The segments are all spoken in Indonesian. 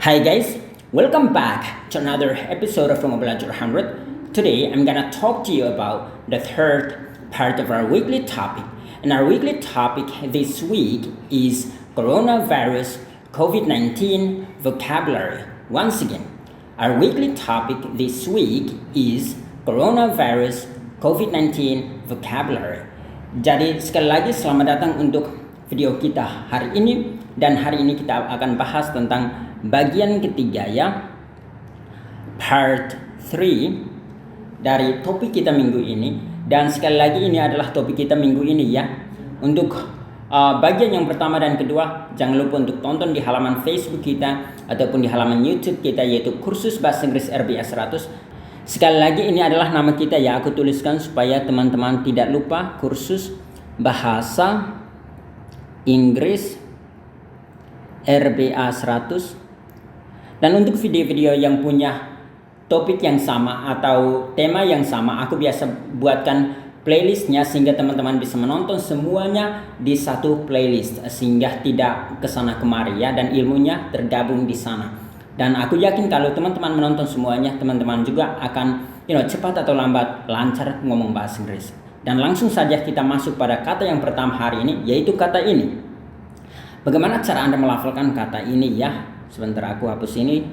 Hi guys, welcome back to another episode of Belajar 100. Today I'm gonna talk to you about the third part of our weekly topic. And our weekly topic this week is coronavirus COVID-19 vocabulary. Once again, our weekly topic this week is coronavirus COVID-19 vocabulary. Jadi sekali lagi selamat datang untuk video kita hari ini, dan hari ini kita akan bahas tentang bagian ketiga ya, part 3 dari topik kita minggu ini. Dan sekali lagi ini adalah topik kita minggu ini ya. Untuk bagian yang pertama dan kedua, jangan lupa untuk tonton di halaman Facebook kita ataupun di halaman YouTube kita, yaitu Kursus Bahasa Inggris RBS 100. Sekali lagi ini adalah nama kita ya, aku tuliskan supaya teman-teman tidak lupa, Kursus Bahasa Inggris RBA 100. Dan untuk video-video yang punya topik yang sama atau tema yang sama, aku biasa buatkan playlistnya sehingga teman-teman bisa menonton semuanya di satu playlist, sehingga tidak kesana kemari ya, dan ilmunya tergabung di sana. Dan aku yakin kalau teman-teman menonton semuanya, teman-teman juga akan cepat atau lambat lancar ngomong bahasa Inggris. Dan langsung saja kita masuk pada kata yang pertama hari ini, yaitu kata ini. Bagaimana cara Anda melafalkan kata ini ya? Sebentar aku hapus ini.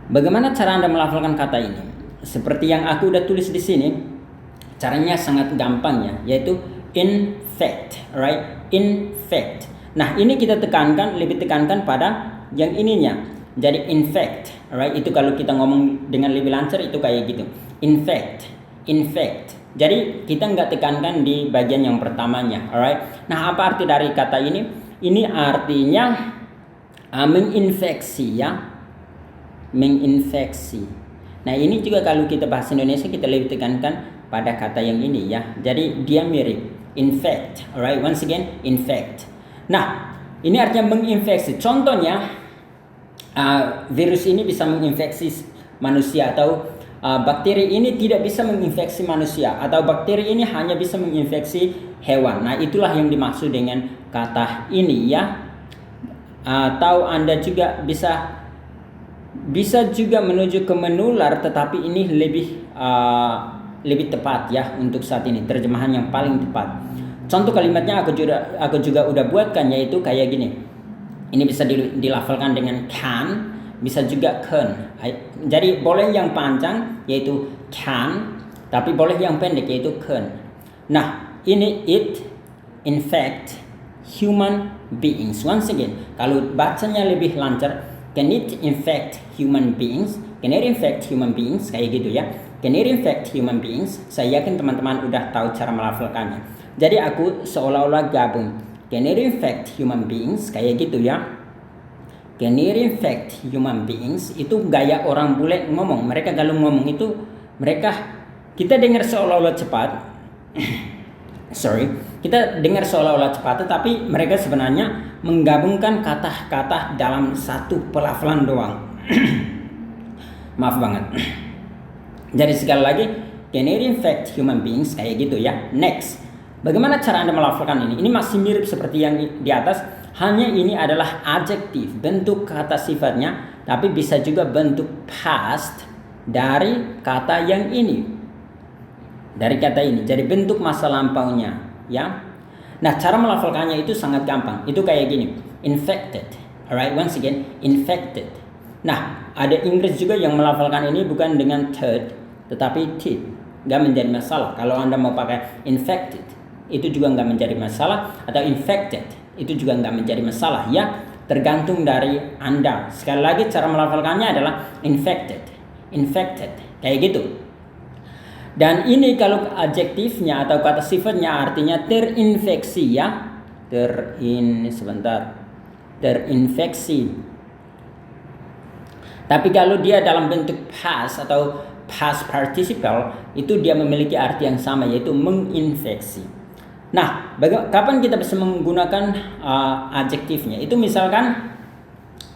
Bagaimana cara Anda melafalkan kata ini? Seperti yang aku udah tulis di sini, caranya sangat gampang ya, yaitu infect, right? Infect. Nah, ini kita lebih tekankan pada yang ininya. Jadi infect, right? Itu kalau kita ngomong dengan lebih lancar itu kayak gitu. Infect. Jadi kita nggak tekankan di bagian yang pertamanya, alright? Nah, apa arti dari kata ini? Ini artinya menginfeksi ya, menginfeksi. Nah, ini juga kalau kita bahasa Indonesia kita lebih tekankan pada kata yang ini ya. Jadi dia mirip, infect, alright? Once again, infect. Nah, ini artinya menginfeksi. Contohnya, virus ini bisa menginfeksi manusia, atau bakteri ini tidak bisa menginfeksi manusia, atau bakteri ini hanya bisa menginfeksi hewan. Nah, itulah yang dimaksud dengan kata ini ya. Atau Anda juga bisa juga menuju ke menular, tetapi ini lebih tepat ya untuk saat ini, terjemahan yang paling tepat. Contoh kalimatnya aku juga udah buatkan, yaitu kayak gini. Ini bisa dilafalkan dengan can, bisa juga can. Jadi boleh yang panjang yaitu can, tapi boleh yang pendek yaitu can. Nah, ini it infect human beings. Once again, kalau bacanya lebih lancar, can it infect human beings? Can it infect human beings? Kayak gitu ya. Can it infect human beings? Saya yakin teman-teman udah tahu cara melafalkannya. Jadi aku seolah-olah gabung. Can it infect human beings? Kayak gitu ya. Can it infect human beings? Itu gaya orang bule ngomong. Mereka kalau ngomong itu, kita dengar seolah-olah cepat. Kita dengar seolah-olah cepat, tetapi mereka sebenarnya menggabungkan kata-kata dalam satu pelafalan doang. Maaf banget. Jadi sekali lagi, can it infect human beings? Kayak gitu ya. Next, bagaimana cara Anda melafalkan ini? Ini masih mirip seperti yang di atas, hanya ini adalah adjektif, bentuk kata sifatnya, tapi bisa juga bentuk past dari kata yang ini. Dari kata ini, jadi bentuk masa lampaunya ya. Nah, cara melafalkannya itu sangat gampang. Itu kayak gini, infected. Alright, once again, infected. Nah, ada Inggris juga yang melafalkan ini bukan dengan third, tetapi teeth. Nggak menjadi masalah. Kalau Anda mau pakai infected, itu juga nggak menjadi masalah. Atau infected, itu juga nggak menjadi masalah ya. Tergantung dari Anda. Sekali lagi, cara melafalkannya adalah infected. Kayak gitu. Dan ini kalau adjektifnya atau kata sifatnya artinya terinfeksi ya. Terinfeksi. Tapi kalau dia dalam bentuk past atau past participle, itu dia memiliki arti yang sama, yaitu menginfeksi. Nah, kapan kita bisa menggunakan adjektifnya? Itu misalkan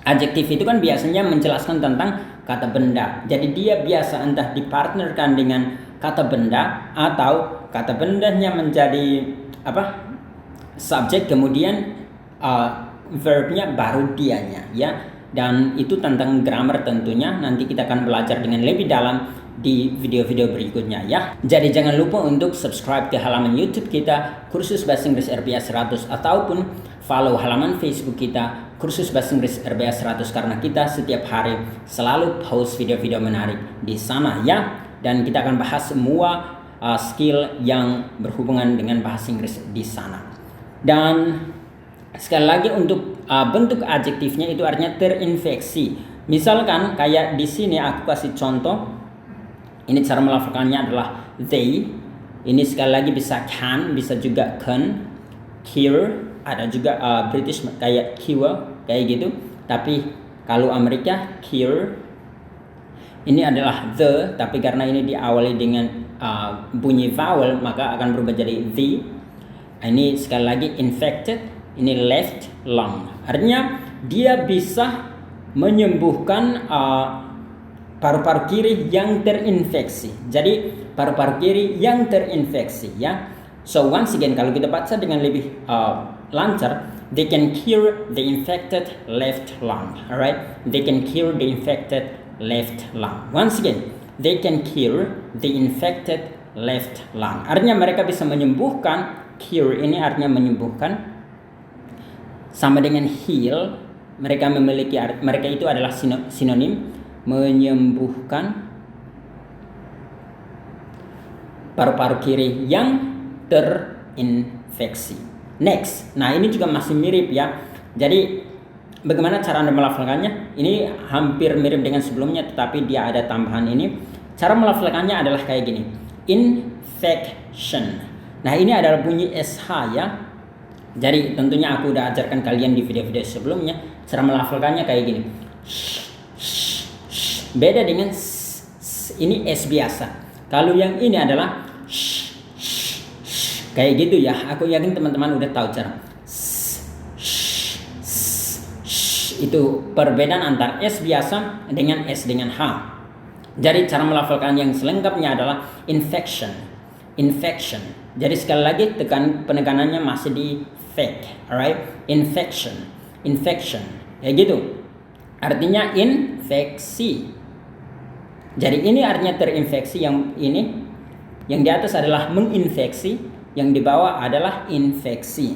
adjektif itu kan biasanya menjelaskan tentang kata benda. Jadi dia biasa entah dipartnerkan dengan kata benda, atau kata bendanya menjadi subjek, kemudian verbnya baru dianya ya. Dan itu tentang grammar tentunya nanti kita akan belajar dengan lebih dalam di video-video berikutnya ya. Jadi jangan lupa untuk subscribe ke halaman YouTube kita Kursus Bahasa Inggris RBA 100 ataupun follow halaman Facebook kita Kursus Bahasa Inggris RBA 100 karena kita setiap hari selalu post video-video menarik di sana ya. Dan kita akan bahas semua skill yang berhubungan dengan bahasa Inggris di sana. Dan sekali lagi untuk bentuk adjektifnya itu artinya terinfeksi. Misalkan kayak di sini aku kasih contoh. Ini cara melafalkannya adalah they. Ini sekali lagi bisa can, bisa juga can, cure, ada juga British kayak cure kayak gitu. Tapi kalau Amerika cure. Ini adalah the, tapi karena ini diawali dengan bunyi vowel maka akan berubah jadi the. Ini sekali lagi infected. Ini left lung. Artinya dia bisa menyembuhkan paru-paru kiri yang terinfeksi. Jadi paru-paru kiri yang terinfeksi ya. So once again kalau kita baca dengan lebih lancar, they can cure the infected left lung. Alright, they can cure the infected left lung. Once again, they can cure the infected left lung. Artinya mereka bisa menyembuhkan. Cure ini artinya menyembuhkan. Sama dengan heal, mereka itu adalah sinonim menyembuhkan paru-paru kiri yang terinfeksi. Next, nah ini juga masih mirip ya. Jadi bagaimana cara Anda melafalkannya? Ini hampir mirip dengan sebelumnya, tetapi dia ada tambahan ini. Cara melafalkannya adalah kayak gini, infection. Nah ini adalah bunyi SH ya. Jadi tentunya aku udah ajarkan kalian di video-video sebelumnya cara melafalkannya kayak gini. Beda dengan ini S biasa. Kalau yang ini adalah kayak gitu ya. Aku yakin teman-teman udah tahu cara. Itu perbedaan antara S biasa dengan S dengan H. Jadi cara melafalkan yang selengkapnya adalah infection. Infection. Jadi sekali lagi penekanannya masih di fake, alright? Infection, infection, ya gitu. Artinya infeksi. Jadi ini artinya terinfeksi, yang ini, yang di atas adalah menginfeksi, yang di bawah adalah infeksi.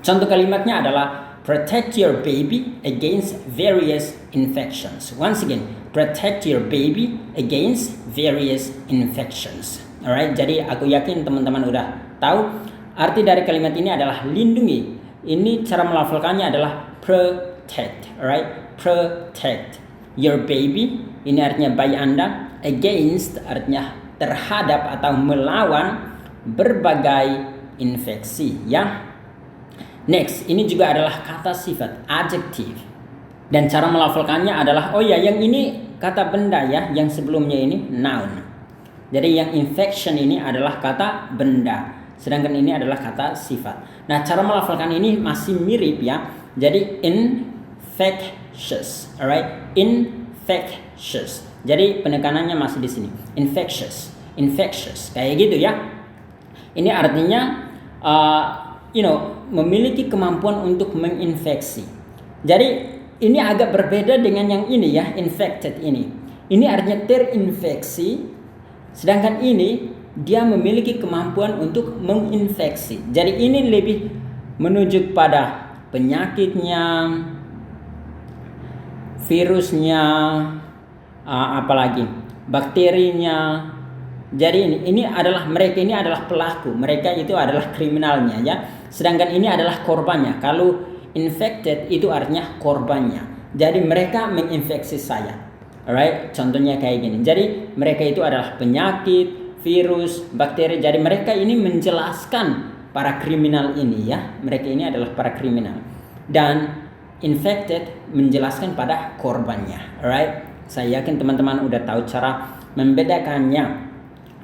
Contoh kalimatnya adalah protect your baby against various infections. Once again, protect your baby against various infections. Alright, jadi aku yakin teman-teman udah tahu arti dari kalimat ini adalah lindungi. Ini cara melafalkannya adalah protect, alright? Protect your baby. Ini artinya bayi Anda. Against artinya terhadap atau melawan berbagai infeksi, ya. Next, ini juga adalah kata sifat, adjective. Dan cara melafalkannya adalah, oh ya, yang ini kata benda ya, yang sebelumnya ini noun. Jadi yang infection ini adalah kata benda, sedangkan ini adalah kata sifat. Nah, cara melafalkan ini masih mirip ya. Jadi infectious, alright? Infectious. Jadi penekanannya masih di sini. Infectious, infectious, kayak gitu ya. Ini artinya, memiliki kemampuan untuk menginfeksi. Jadi ini agak berbeda dengan yang ini ya, infected ini. Ini artinya terinfeksi. Sedangkan ini dia memiliki kemampuan untuk menginfeksi. Jadi ini lebih menuju pada penyakitnya, virusnya, apalagi bakterinya. Jadi ini adalah mereka ini adalah pelaku, mereka itu adalah kriminalnya ya. Sedangkan ini adalah korbannya. Kalau infected itu artinya korbannya. Jadi mereka menginfeksi saya. Alright, contohnya kayak gini. Jadi mereka itu adalah penyakit, virus, bakteri. Jadi mereka ini menjelaskan para kriminal ini ya. Mereka ini adalah para kriminal. Dan infected menjelaskan pada korbannya. Alright, saya yakin teman-teman udah tahu cara membedakannya.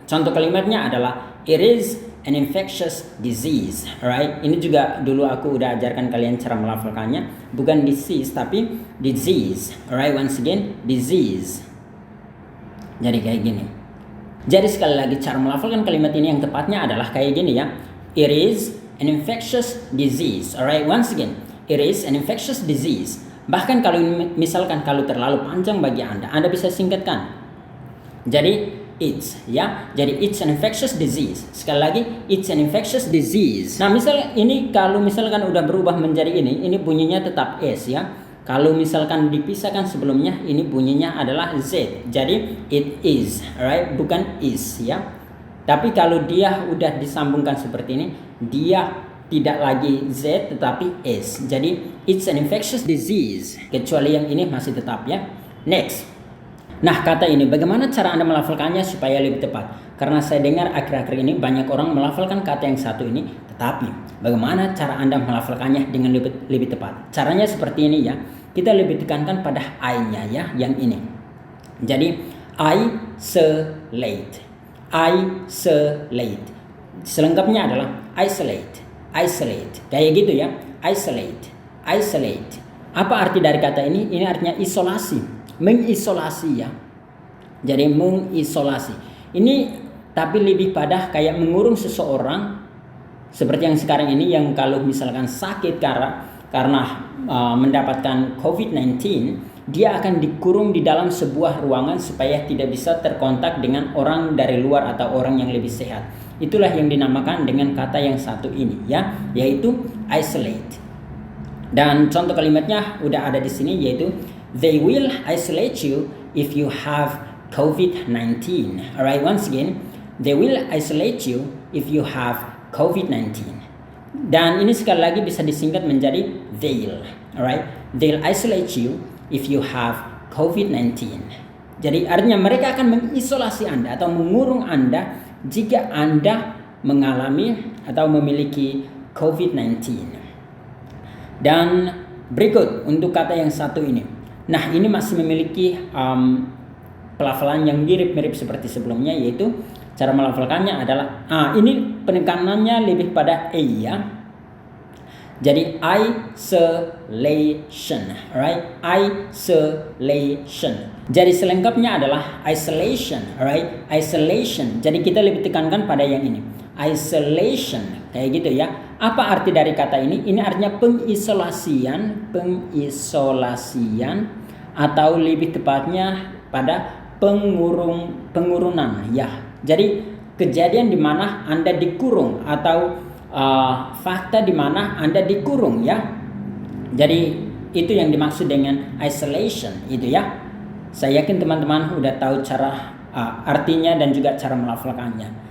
Contoh kalimatnya adalah it is an infectious disease. Alright, ini juga dulu aku udah ajarkan kalian cara melafalkannya. Bukan disease tapi disease. Alright, once again disease. Jadi kayak gini. Jadi sekali lagi cara melafalkan kalimat ini yang tepatnya adalah kayak gini ya. It is an infectious disease. Alright, once again, it is an infectious disease. Bahkan kalau misalkan kalau terlalu panjang bagi Anda bisa singkatkan. Jadi it's, ya. Jadi it's an infectious disease. Sekali lagi, it's an infectious disease. Nah, misal ini kalau misalkan udah berubah menjadi ini bunyinya tetap S, ya. Kalau misalkan dipisahkan sebelumnya, ini bunyinya adalah Z. Jadi it is, alright, bukan is, ya. Tapi kalau dia udah disambungkan seperti ini, dia tidak lagi Z tetapi S. Jadi it's an infectious disease. Kecuali yang ini masih tetap, ya. Next. Nah, kata ini bagaimana cara Anda melafalkannya supaya lebih tepat? Karena saya dengar akhir-akhir ini banyak orang melafalkan kata yang satu ini, tetapi bagaimana cara Anda melafalkannya dengan lebih tepat? Caranya seperti ini, ya. Kita lebih tekankan pada I-nya, ya, yang ini. Jadi isolate. Isolate. Selengkapnya adalah isolate. Isolate. Kayak gitu, ya. Isolate. Isolate. Apa arti dari kata ini? Ini artinya isolasi. Mengisolasi, ya. Jadi mengisolasi. Ini tapi lebih pada kayak mengurung seseorang seperti yang sekarang ini, yang kalau misalkan sakit karena mendapatkan COVID-19, dia akan dikurung di dalam sebuah ruangan supaya tidak bisa terkontak dengan orang dari luar atau orang yang lebih sehat. Itulah yang dinamakan dengan kata yang satu ini, ya, yaitu isolate. Dan contoh kalimatnya udah ada di sini, yaitu they will isolate you if you have COVID-19. Alright, once again, they will isolate you if you have COVID-19. Dan ini sekali lagi bisa disingkat menjadi they'll. Alright, they'll isolate you if you have COVID-19. Jadi artinya mereka akan mengisolasi Anda atau mengurung Anda jika Anda mengalami atau memiliki COVID-19. Dan berikut untuk kata yang satu ini. Nah, ini masih memiliki pelafalan yang mirip-mirip seperti sebelumnya, yaitu cara melafalkannya adalah ini penekanannya lebih pada E, ya. Jadi isolation, right? Isolation. Jadi selengkapnya adalah isolation, right? Isolation. Jadi kita lebih tekankan pada yang ini. Isolation, kayak gitu, ya. Apa arti dari kata ini? Ini artinya pengisolasian atau lebih tepatnya pada pengurunan, ya. Jadi kejadian di mana Anda dikurung atau fakta di mana Anda dikurung, ya. Jadi itu yang dimaksud dengan isolation itu, ya. Saya yakin teman-teman udah tahu cara artinya dan juga cara melafalkannya.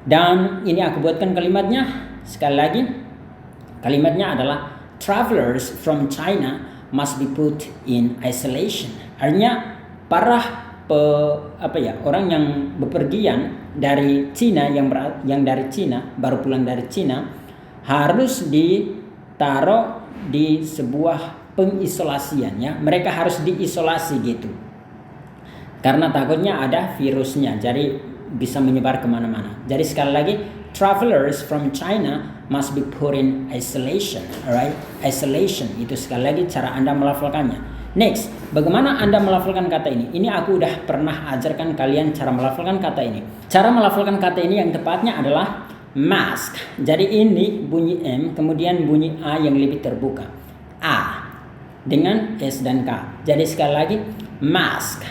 Dan ini aku buatkan kalimatnya sekali lagi. Kalimatnya adalah travelers from China must be put in isolation. Artinya para orang yang bepergian dari Cina yang dari Cina baru pulang dari Cina harus ditaruh di sebuah pengisolasian, ya. Mereka harus diisolasi gitu. Karena takutnya ada virusnya, jadi bisa menyebar kemana-mana. Jadi sekali lagi, travelers from China must be put in isolation, alright? Isolation itu sekali lagi cara Anda melafalkannya. Next, bagaimana Anda melafalkan kata ini? Ini aku udah pernah ajarkan kalian cara melafalkan kata ini. Cara melafalkan kata ini yang tepatnya adalah mask. Jadi ini bunyi M, kemudian bunyi A yang lebih terbuka. A dengan S dan K. Jadi sekali lagi, mask.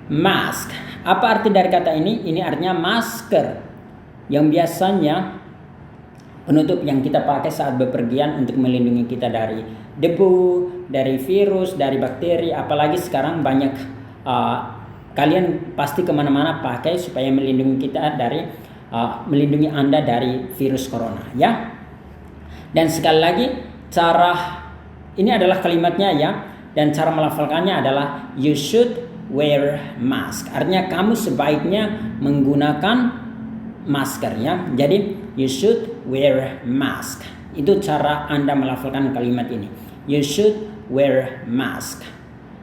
Mask. Apa arti dari kata ini? Ini artinya masker yang biasanya penutup yang kita pakai saat bepergian untuk melindungi kita dari debu, dari virus, dari bakteri. Apalagi sekarang banyak kalian pasti kemana-mana pakai supaya melindungi kita dari melindungi Anda dari virus corona, ya. Dan sekali lagi, ini adalah kalimatnya, ya. Dan cara melafalkannya adalah you should wear mask. Artinya kamu sebaiknya menggunakan masker, ya. Jadi you should wear mask. Itu cara Anda melafalkan kalimat ini. You should wear mask.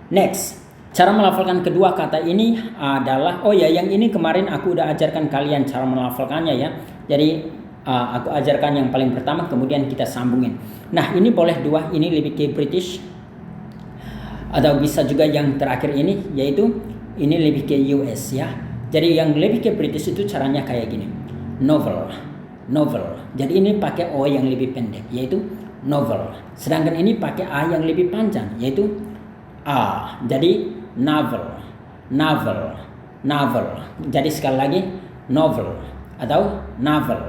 Next, cara melafalkan kedua kata ini adalah yang ini kemarin aku udah ajarkan kalian cara melafalkannya, ya. Jadi aku ajarkan yang paling pertama, kemudian kita sambungin. Nah, ini boleh dua, ini lebih ke British atau bisa juga yang terakhir ini, yaitu ini lebih ke US, ya. Jadi yang lebih ke British itu caranya kayak gini. Novel. novel. Jadi ini pakai O yang lebih pendek, yaitu novel. Sedangkan ini pakai A yang lebih panjang, yaitu A. Jadi novel, novel, novel. Jadi sekali lagi novel atau novel,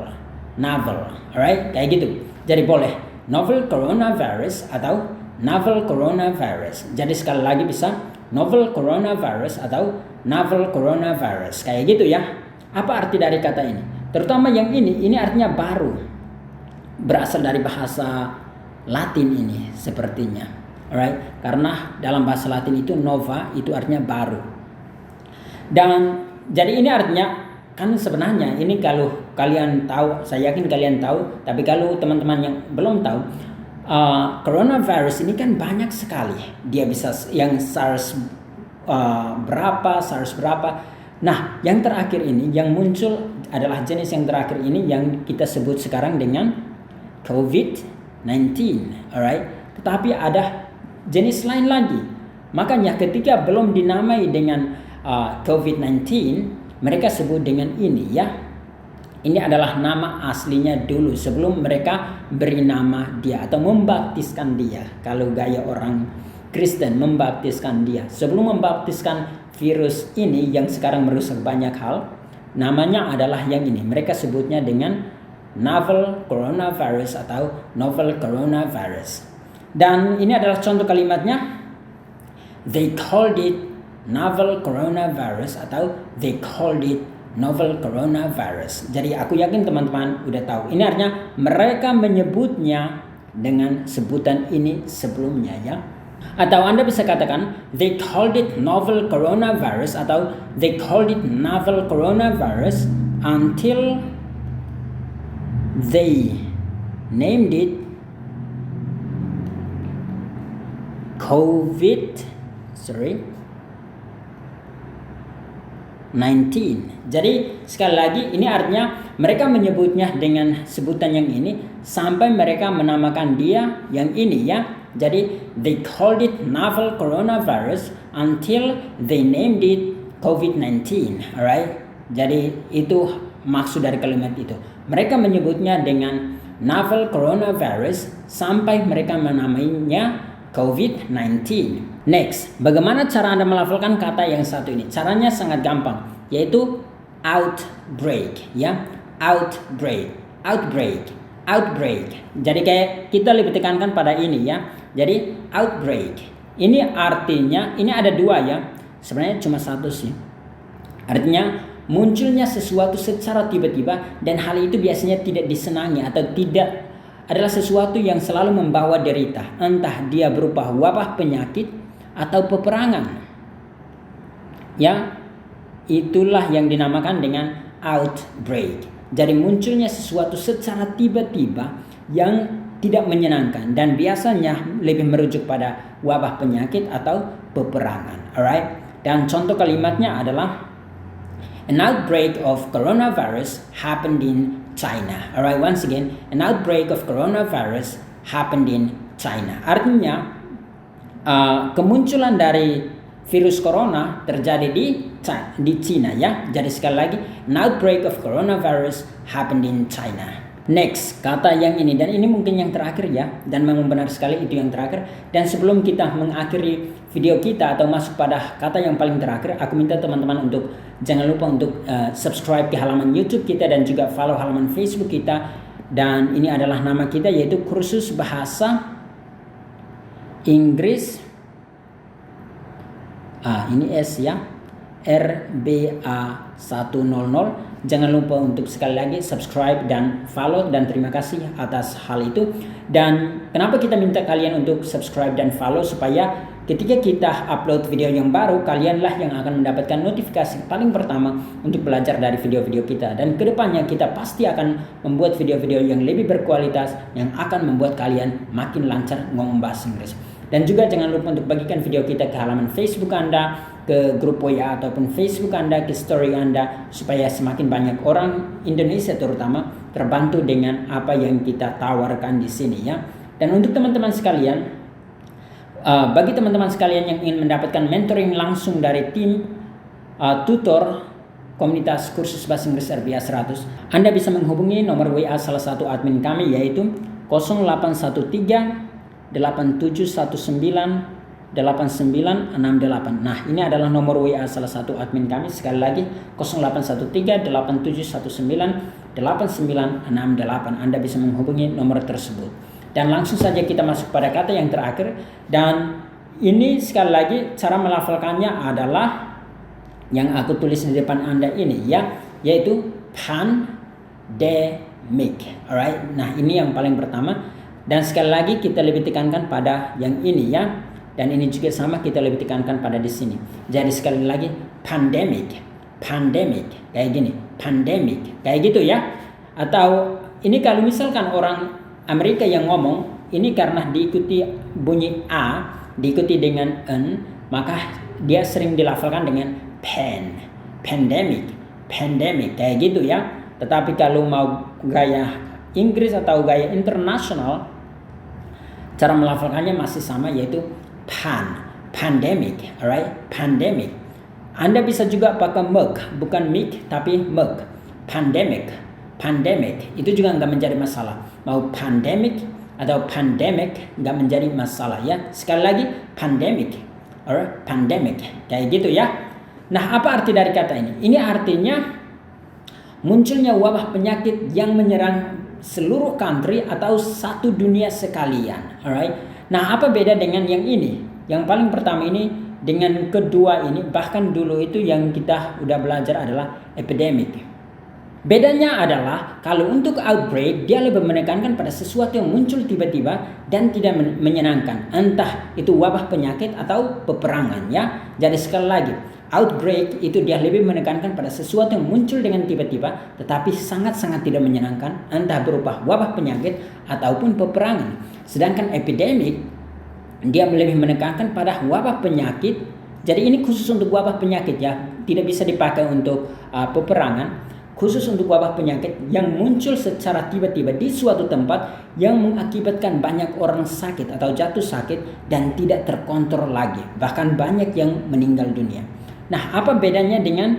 novel. Alright, kayak gitu. Jadi boleh novel coronavirus atau novel coronavirus. Jadi sekali lagi bisa novel coronavirus atau novel coronavirus. Kayak gitu ya. Apa arti dari kata ini? Terutama yang ini artinya baru. Berasal dari bahasa Latin ini sepertinya. Alright? Karena dalam bahasa Latin itu nova itu artinya baru. Dan jadi ini artinya kan sebenarnya ini kalau kalian tahu, saya yakin kalian tahu, tapi kalau teman-teman yang belum tahu, coronavirus ini kan banyak sekali. Dia bisa yang SARS berapa, SARS berapa. Nah, yang terakhir ini yang muncul adalah jenis yang terakhir ini yang kita sebut sekarang dengan COVID-19, alright? Tetapi ada jenis lain lagi. Makanya ketika belum dinamai dengan COVID-19, mereka sebut dengan ini ya. Ini adalah nama aslinya dulu sebelum mereka beri nama dia atau membaptiskan dia. Kalau gaya orang Kristen membaptiskan dia. Sebelum membaptiskan virus ini yang sekarang merusak banyak hal, namanya adalah yang ini. Mereka sebutnya dengan novel coronavirus atau novel coronavirus. Dan ini adalah contoh kalimatnya. They called it novel coronavirus atau they called it novel coronavirus. Jadi aku yakin teman-teman udah tahu. Ini artinya mereka menyebutnya dengan sebutan ini sebelumnya ya. Atau Anda bisa katakan they called it novel coronavirus atau they called it novel coronavirus until they named it COVID-19. Jadi sekali lagi ini artinya mereka menyebutnya dengan sebutan yang ini sampai mereka menamakan dia yang ini ya. Jadi they called it novel coronavirus until they named it COVID-19, alright? Jadi itu maksud dari kalimat itu. Mereka menyebutnya dengan novel coronavirus sampai mereka menamainya COVID-19. Next, bagaimana cara Anda melafalkan kata yang satu ini? Caranya sangat gampang, yaitu outbreak ya. Outbreak, outbreak, outbreak. Jadi kayak kita lebih tekankan pada ini ya. Jadi outbreak ini artinya ini ada dua ya. Sebenarnya cuma satu sih. Artinya munculnya sesuatu secara tiba-tiba dan hal itu biasanya tidak disenangi atau tidak adalah sesuatu yang selalu membawa derita. Entah dia berupa wabah penyakit atau peperangan. Ya, itulah yang dinamakan dengan outbreak. Jadi munculnya sesuatu secara tiba-tiba yang tidak menyenangkan dan biasanya lebih merujuk pada wabah penyakit atau peperangan. Alright? Dan contoh kalimatnya adalah an outbreak of coronavirus happened in China. Alright, once again, an outbreak of coronavirus happened in China. Artinya kemunculan dari virus corona terjadi di China ya. Jadi sekali lagi, an outbreak of coronavirus happened in China. Next, kata yang ini dan ini mungkin yang terakhir ya, dan memang benar sekali itu yang terakhir. Dan sebelum kita mengakhiri video kita atau masuk pada kata yang paling terakhir, aku minta teman-teman untuk jangan lupa untuk subscribe ke halaman YouTube kita dan juga follow halaman Facebook kita. Dan ini adalah nama kita yaitu Kursus Bahasa Inggris. Ini S ya, RBA 100. Jangan lupa untuk sekali lagi subscribe dan follow, dan terima kasih atas hal itu. Dan kenapa kita minta kalian untuk subscribe dan follow? Supaya ketika kita upload video yang baru, kalianlah yang akan mendapatkan notifikasi paling pertama untuk belajar dari video-video kita. Dan kedepannya kita pasti akan membuat video-video yang lebih berkualitas yang akan membuat kalian makin lancar ngomong bahasa Inggris. Dan juga jangan lupa untuk bagikan video kita ke halaman Facebook Anda, ke grup WA ataupun Facebook Anda, ke story Anda, supaya semakin banyak orang Indonesia terutama terbantu dengan apa yang kita tawarkan di sini ya. Dan untuk teman-teman sekalian, bagi teman-teman sekalian yang ingin mendapatkan mentoring langsung dari tim tutor komunitas kursus bahasa Inggris RPA 100, Anda bisa menghubungi nomor WA salah satu admin kami yaitu 0813 8719 8968. Nah, ini adalah nomor WA salah satu admin kami. Sekali lagi 0813 8719 8968. Anda bisa menghubungi nomor tersebut. Dan langsung saja kita masuk pada kata yang terakhir. Dan ini sekali lagi cara melafalkannya adalah yang aku tulis di depan Anda ini ya, yaitu pandemic. Alright. Nah, ini yang paling pertama. Dan sekali lagi kita lebih tekankan pada yang ini ya. Dan ini juga sama, kita lebih tekankan pada di sini. Jadi sekali lagi pandemic kayak gini, pandemic kayak gitu ya. Atau ini kalau misalkan orang Amerika yang ngomong, ini karena diikuti bunyi A, diikuti dengan N, maka dia sering dilafalkan dengan pandemic kayak gitu ya. Tetapi kalau mau gaya Inggris atau gaya internasional, cara melafalkannya masih sama, yaitu pandemic, alright, pandemic. Anda bisa juga pakai mug, bukan mic tapi mug. Pandemic itu juga nggak menjadi masalah. Mau pandemic atau pandemic nggak menjadi masalah ya. Sekali lagi pandemic, alright, pandemic kayak gitu ya. Nah, apa arti dari kata ini? Ini artinya munculnya wabah penyakit yang menyerang seluruh country atau satu dunia sekalian, alright. Nah, apa beda dengan yang ini? Yang paling pertama ini dengan kedua ini, bahkan dulu itu yang kita udah belajar adalah epidemic. Bedanya adalah kalau untuk outbreak dia lebih menekankan pada sesuatu yang muncul tiba-tiba dan tidak menyenangkan, entah itu wabah penyakit atau peperangan ya. Jadi sekali lagi, outbreak itu dia lebih menekankan pada sesuatu yang muncul dengan tiba-tiba tetapi sangat-sangat tidak menyenangkan, entah berupa wabah penyakit ataupun peperangan. Sedangkan epidemic dia lebih menekankan pada wabah penyakit. Jadi ini khusus untuk wabah penyakit ya, tidak bisa dipakai untuk peperangan. Khusus untuk wabah penyakit yang muncul secara tiba-tiba di suatu tempat yang mengakibatkan banyak orang sakit atau jatuh sakit dan tidak terkontrol lagi, bahkan banyak yang meninggal dunia. Nah, apa bedanya dengan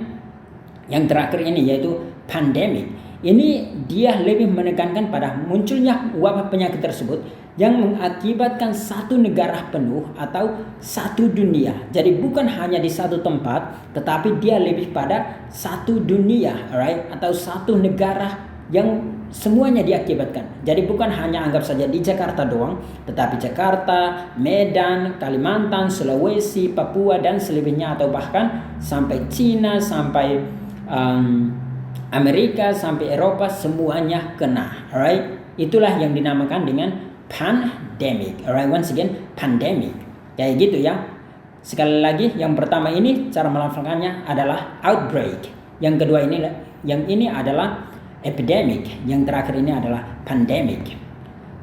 yang terakhir ini, yaitu pandemic? Ini dia lebih menekankan pada munculnya wabah penyakit tersebut yang mengakibatkan satu negara penuh atau satu dunia. Jadi bukan hanya di satu tempat, tetapi dia lebih pada satu dunia, alright, atau satu negara yang semuanya diakibatkan. Jadi bukan hanya anggap saja di Jakarta doang, tetapi Jakarta, Medan, Kalimantan, Sulawesi, Papua dan selebihnya, atau bahkan sampai Cina, sampai Amerika, sampai Eropa, semuanya kena, alright. Itulah yang dinamakan dengan pandemic, alright. Once again, pandemic kayak gitu ya. Sekali lagi, yang pertama ini cara melafalkannya adalah outbreak, yang kedua ini, yang ini adalah epidemic, yang terakhir ini adalah pandemic.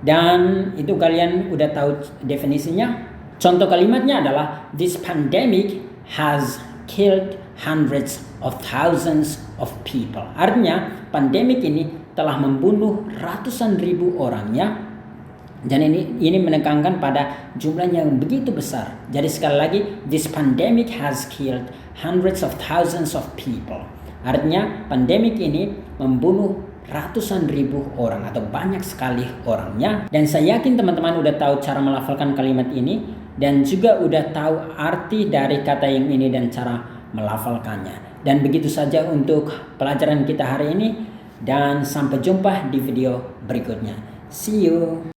Dan itu kalian udah tahu definisinya. Contoh kalimatnya adalah this pandemic has killed hundreds of thousands of people. Artinya pandemik ini telah membunuh ratusan ribu orang ya. Dan ini menekankan pada jumlah yang begitu besar. Jadi sekali lagi, this pandemic has killed hundreds of thousands of people. Artinya pandemik ini membunuh ratusan ribu orang atau banyak sekali orangnya. Dan saya yakin teman-teman udah tahu cara melafalkan kalimat ini dan juga udah tahu arti dari kata yang ini dan cara melafalkannya. Dan begitu saja untuk pelajaran kita hari ini, dan sampai jumpa di video berikutnya. See you.